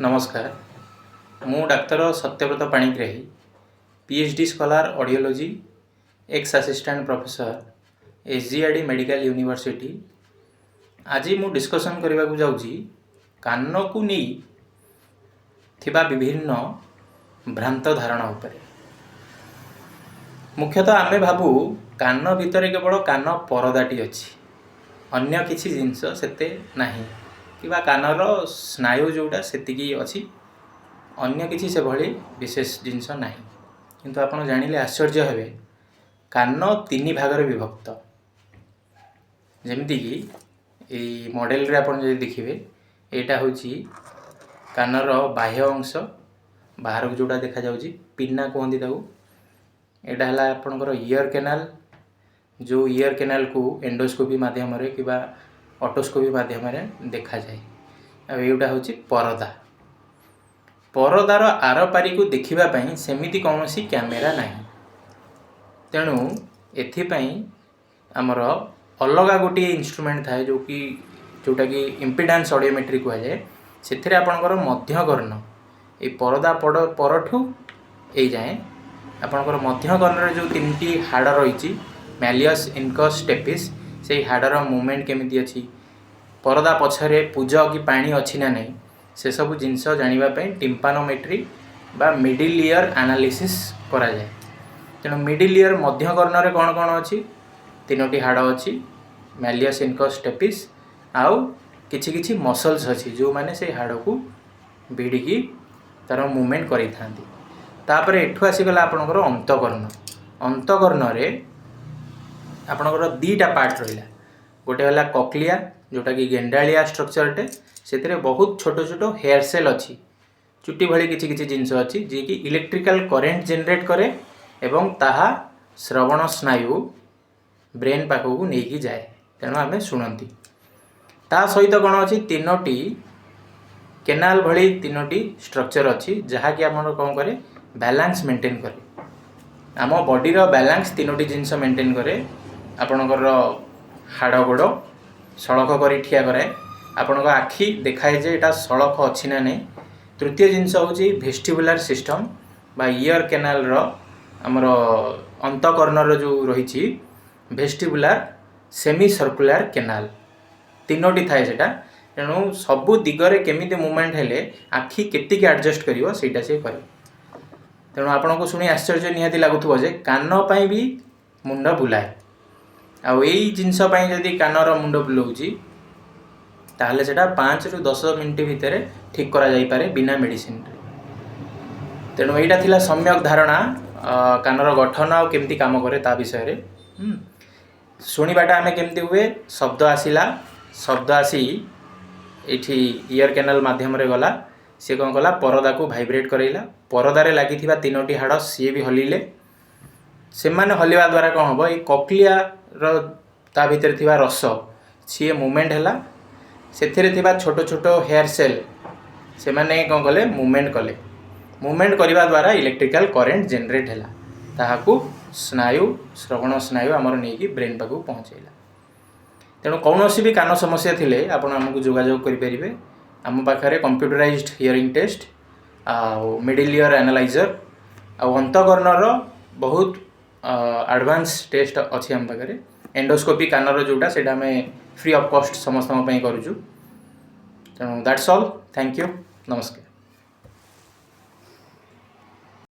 नमस्कार। मु doctor Satyabrata Panigrahi, PhD scholar audiology, ex assistant professor SGRD medical university. आज मु डिस्कशन करने को जाऊँगी कान को नहीं थिबा विभिन्न भ्रांत धारणा उपरे। मुख्यतः आमे भाबू कान भितर केवल कान परदाटी अच्छी, अन्य किसी जिनस सेते नाही किबा कानर स्नायु जोड़ा सेतिकी अच्छी, अन्य किसी से भली विशेष जिनस नाही। किंतु आपण जानिले आश्चर्य हेबे, कान तीन भागर विभक्त। जेमती कि ए मॉडल रे आपण जे देखिबे, एटा होची कानर बाह्य अंश, बाहर को जोड़ा देखा जाउची पिन्ना कहंदी ताऊ। एटा हला आपनकर ईयर कैनाल, जो ईयर कैनाल को एंडोस्कोपी माध्यम रे किबा ऑटोस्कोपी माध्यम रे देखा जाए। अब एटा होची परदा। परदार आरपारी को देखिबा पई सेमिति कोनोसी कैमेरा नाही, तेणु एथिपई आमर अलगा गोटे इंस्ट्रूमेंट थाए जोटा कि इम्पिडेंस ऑडियोमेट्री कह जाए। से आपणकर मध्यकर्ण ए परदा परठू ए जाए आपणकर मध्यकर्ण जो तीन हाड़ रही मैलियस इनकस स्टेपिस, से हाड़र मूवमेंट केमिति अछि, परदा पछरे पूज कि पानी अच्छी ना नहीं, से सब जिनस जानापी टिम्पानोमेट्री बा मिडिल ईयर एनालिसिस करा जाए। तेणु मिडिल ईयर मध्यकर्ण रे कौन कौन अच्छी, तीनोटी हाड़ अच्छी, मैलियस इनकस स्टेपिस आउ किछि किछि मसल्स अच्छी जो माने से हाड़ को भिड़िकी तार मूवमेंट करि थांती। तापर एठु आसीगला आपणकर अंतकर्ण। अंतकर्ण रे आपणकर दीटा पार्ट रहिला। गोटे हला कॉक्लिया जोटा कि गेंडालिया स्ट्रक्चरटे, से बहुत छोट छोट हेयर सेल अच्छी, चुट्टी भली किछि किछि जिनस अच्छी जी कि इलेक्ट्रिकल करेंट जनरेट करे एवं ताहा श्रवण स्नायु ब्रेन पाखक को नहीं जाए, तेणु आम शुणती। ता सहित कौन अच्छी तीनोटी केनाल भली तीनोटी स्ट्रक्चर अच्छी जहाँकि आम कौन करे बैलेंस मेंटेन करे। आम बॉडी रो बैलेंस तीनोटी जिनस मेंटेन करे। आपणकर हाड़ गोड़ सड़क कर ठिया कराए, आपण आखि देखाए जे एटा सड़क अच्छी ना नहीं। तृतीय जिनस हूँ वेस्टिबुलर सिस्टम बा ईयर कैनाल रो आमर अंतकर्ण जो रही वेस्टिबुलर सेमी सर्कुलर कैनाल तीनोटी थाए सेटा। तेणु सबु दिगरे केमिति मूवमेंट हेले आखि केतिक एडजस्ट करिवो सेटा से करे। तेणु आपण को सुनी आश्चर्य निहाती लागुथबो जे कान पई भी मुंड बुलाए। आउ एई जिनस पई जदी कानर मुंड बुलाउची ताहले सेटा 5 रु 10 मिनिट भितर ठीक करा जाई पारे बिना मेडिसिन रे। तेणु एटा थिला सम्यक धारणा कानर गठन आ केमती काम करे ता विषय रे। सुनिबाटा आमे केमती हुए, शब्द आसिला, शब्द आसी एठी ईयर कैनाल माध्यम रे गला, से कौन कला परदा को भाइब्रेट करैला। परदारे लागिथिबा तीनोटी हाड़ सी भी हलिले। से माने हलिवा द्वारा कौन हम ये कॉक्लिया रो ता भितर थिबा रस सी मूवमेंट हैला। सेथिरे थिबा छोट छोट हेयर सेल से माने कौन कले मूवमेंट कले। मूवमेंट करने द्वारा इलेक्ट्रिकल करेंट जनरेट हैला, ताहाकू स्नायु श्रवण स्नायु आमर नहीं ब्रेन पाखु पहुँचेला। तेणु कौन भी कान समस्या थिले आपण आमको जोगाजोग करें। आम पाखे computerized hearing test middle ear analyzer अंतकर्णर बहुत एडवांस टेस्ट अच्छी आम पाखे। एंडोस्कोपी कानर जोटा से फ्री ऑफ कॉस्ट समस्त करूँ। तेणु दैट्स ऑल। Thank you. नमस्कार।